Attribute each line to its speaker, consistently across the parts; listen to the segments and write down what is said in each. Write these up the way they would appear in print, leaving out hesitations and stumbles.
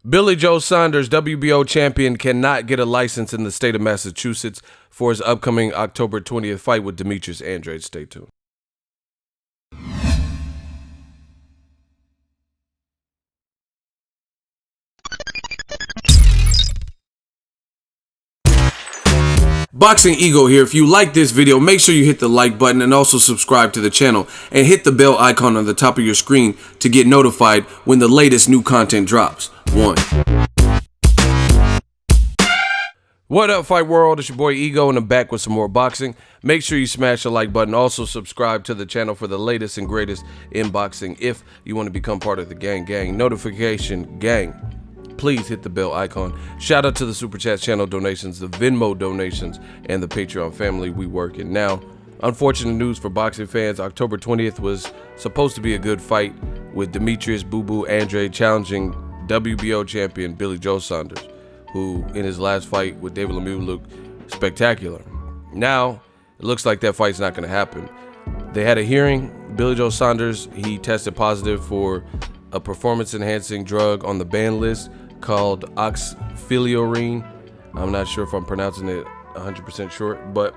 Speaker 1: Billy Joe Saunders, WBO champion, cannot get a license in the state of Massachusetts for his upcoming October 20th fight with Demetrius Andrade. Stay tuned. Boxingego here. If you like this video, make sure you hit the like button and also subscribe to the channel and hit the bell icon on the top of your screen to get notified when the latest new content drops. What up, Fight World? It's your boy Ego, and I'm back with some more boxing. Make sure you smash the like button. Also subscribe to the channel for the latest and greatest in boxing if you want to become part of the gang notification gang. Please hit the bell icon. Shout out to the Super Chat channel donations, the Venmo donations, and the Patreon family we work in. Now, unfortunate news for boxing fans. October 20th was supposed to be a good fight with Demetrius Boo Boo Andrade challenging WBO champion Billy Joe Saunders, who in his last fight with David Lemieux looked spectacular. Now, it looks like that fight's not going to happen. They had a hearing. Billy Joe Saunders, he tested positive for a performance-enhancing drug on the ban list called oxfiliorine. I'm not sure if I'm pronouncing it 100% sure, but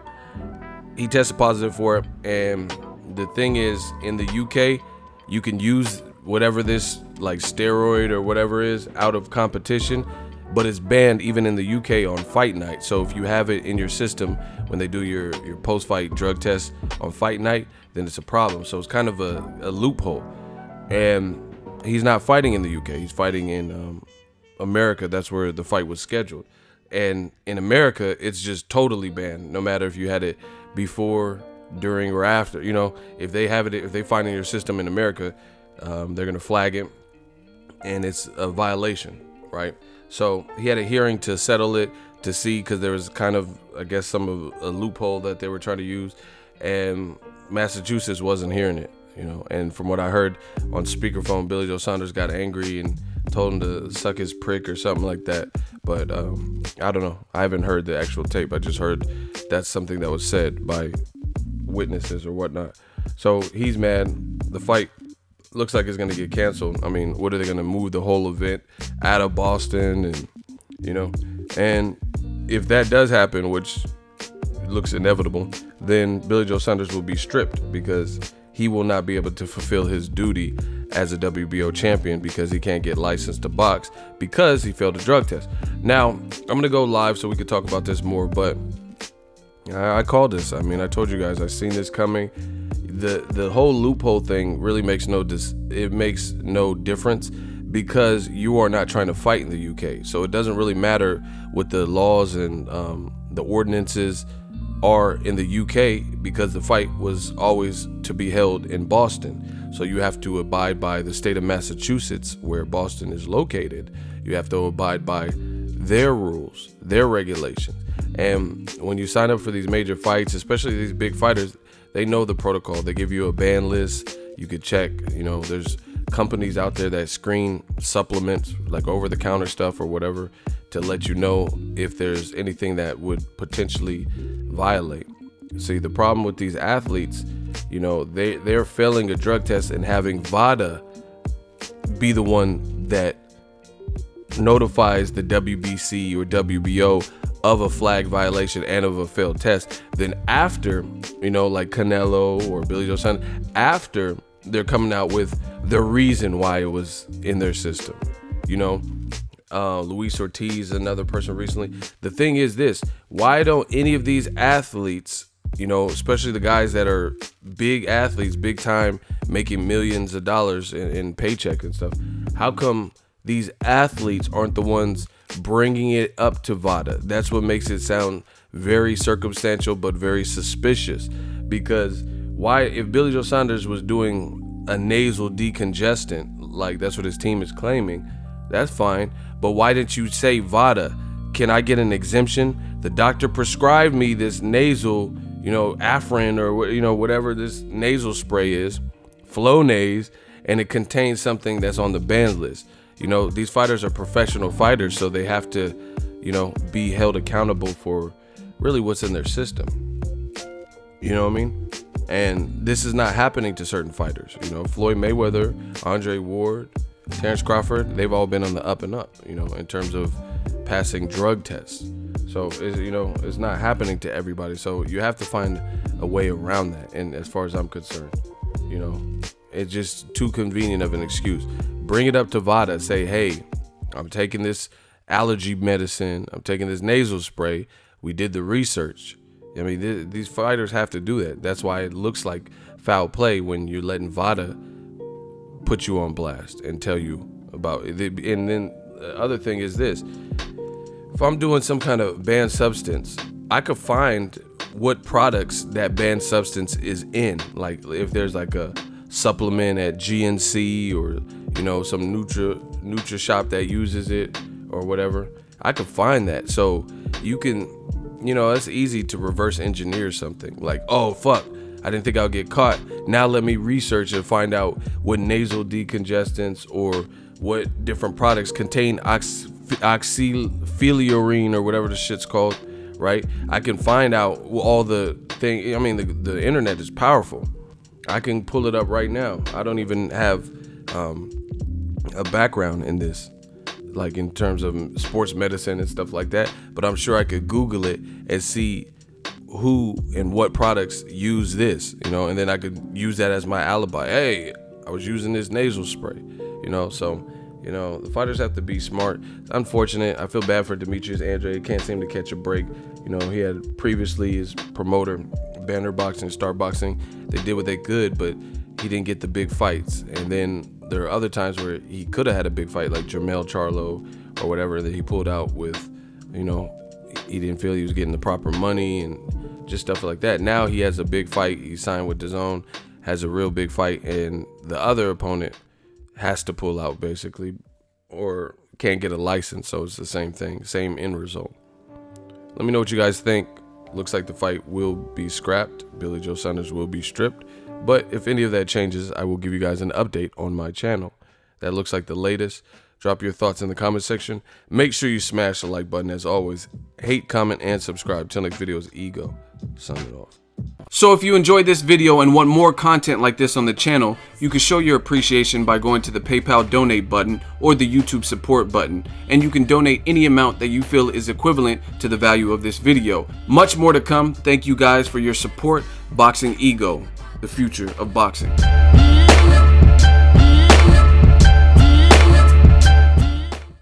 Speaker 1: he tested positive for it. And the thing is, in the UK, you can use whatever this like steroid or whatever is out of competition, but it's banned even in the UK on fight night. So if you have it in your system when they do your post-fight drug test on fight night, then it's a problem. So it's kind of a loophole. And he's not fighting in the UK. He's fighting in America. That's where the fight was scheduled. And in America, it's just totally banned, no matter if you had it before, during, or after. You know, if they have it, if they find it in your system in America, they're going to flag it, and it's a violation, right? So he had a hearing to settle it, to see, because there was kind of, I guess, some of a loophole that they were trying to use, and Massachusetts wasn't hearing it. You know, and from what I heard on speakerphone, Billy Joe Saunders got angry and told him to suck his prick or something like that. But I don't know. I haven't heard the actual tape. I just heard that's something that was said by witnesses or whatnot. So he's mad. The fight looks like it's going to get canceled. I mean, what are they going to move the whole event out of Boston? And, you know, and if that does happen, which looks inevitable, then Billy Joe Saunders will be stripped, because he will not be able to fulfill his duty as a WBO champion because he can't get licensed to box because he failed a drug test. Now, I'm going to go live so we can talk about this more, but I called this. I mean, I told you guys, I seen this coming. The whole loophole thing really makes no difference because you are not trying to fight in the UK. So it doesn't really matter what the laws and the ordinances are in the UK, because the fight was always to be held in Boston. So you have to abide by the state of Massachusetts, where Boston is located. You have to abide by their rules, their regulations. And when you sign up for these major fights, especially these big fighters, they know the protocol. They give you a ban list. You could check, you know, there's companies out there that screen supplements, like over-the-counter stuff or whatever, to let you know if there's anything that would potentially violate. See, the problem with these athletes, you know, they're failing a drug test and having VADA be the one that notifies the WBC or WBO of a flag violation and of a failed test. Then after, you know, like Canelo or Billy Joe Saunders, after they're coming out with the reason why it was in their system, you know. Luis Ortiz, another person recently. The thing is this: why don't any of these athletes, you know, especially the guys that are big athletes, big time, making millions of dollars in paycheck and stuff, how come these athletes aren't the ones bringing it up to VADA? That's what makes it sound very circumstantial but very suspicious. Because why, if Billy Joe Saunders was doing a nasal decongestant, like that's what his team is claiming, that's fine. But why didn't you say, VADA, can I get an exemption? The doctor prescribed me this nasal, you know, Afrin or, you know, whatever this nasal spray is, Flonase, and it contains something that's on the ban list. You know, these fighters are professional fighters, so they have to, you know, be held accountable for really what's in their system. You know what I mean? And this is not happening to certain fighters. You know, Floyd Mayweather, Andre Ward, Terrence Crawford, they've all been on the up and up, you know, in terms of passing drug tests. So, you know, it's not happening to everybody. So you have to find a way around that. And as far as I'm concerned, you know, it's just too convenient of an excuse. Bring it up to VADA. Say, hey, I'm taking this allergy medicine. I'm taking this nasal spray. We did the research. I mean, these fighters have to do that. That's why it looks like foul play when you're letting VADA put you on blast and tell you about it. And then the other thing is this. If I'm doing some kind of banned substance, I could find what products that banned substance is in. Like if there's like a supplement at GNC or, you know, some Nutra shop that uses it or whatever, I could find that. So you can, you know, it's easy to reverse engineer something. Like, oh, fuck, I didn't think I'll get caught. Now let me research and find out what nasal decongestants or what different products contain oxyphiliorine or whatever the shit's called, right? I can find out all the thing. I mean, the internet is powerful. I can pull it up right now. I don't even have a background in this, like in terms of sports medicine and stuff like that, but I'm sure I could Google it and see who and what products use this, you know, and then I could use that as my alibi. Hey, I was using this nasal spray, you know. So, you know, the fighters have to be smart. It's unfortunate. I feel bad for Demetrius Andrade. Can't seem to catch a break. You know, he had previously his promoter, Banner Boxing, Start Boxing. They did what they could, but he didn't get the big fights. And then there are other times where he could have had a big fight, like Jermell Charlo or whatever, that he pulled out with, you know, he didn't feel he was getting the proper money and just stuff like that. Now he has a big fight. He signed with DAZN, has a real big fight, and the other opponent has to pull out basically or can't get a license. So it's the same thing, same end result. Let me know what you guys think. Looks like the fight will be scrapped. Billy Joe Saunders will be stripped. But if any of that changes, I will give you guys an update on my channel. That looks like the latest. Drop your thoughts in the comment section. Make sure you smash the like button as always. Hate, comment, and subscribe. Till next video is Ego. Signing off. So if you enjoyed this video and want more content like this on the channel, you can show your appreciation by going to the PayPal donate button or the YouTube support button, and you can donate any amount that you feel is equivalent to the value of this video. Much more to come. Thank you guys for your support. Boxingego, the future of boxing.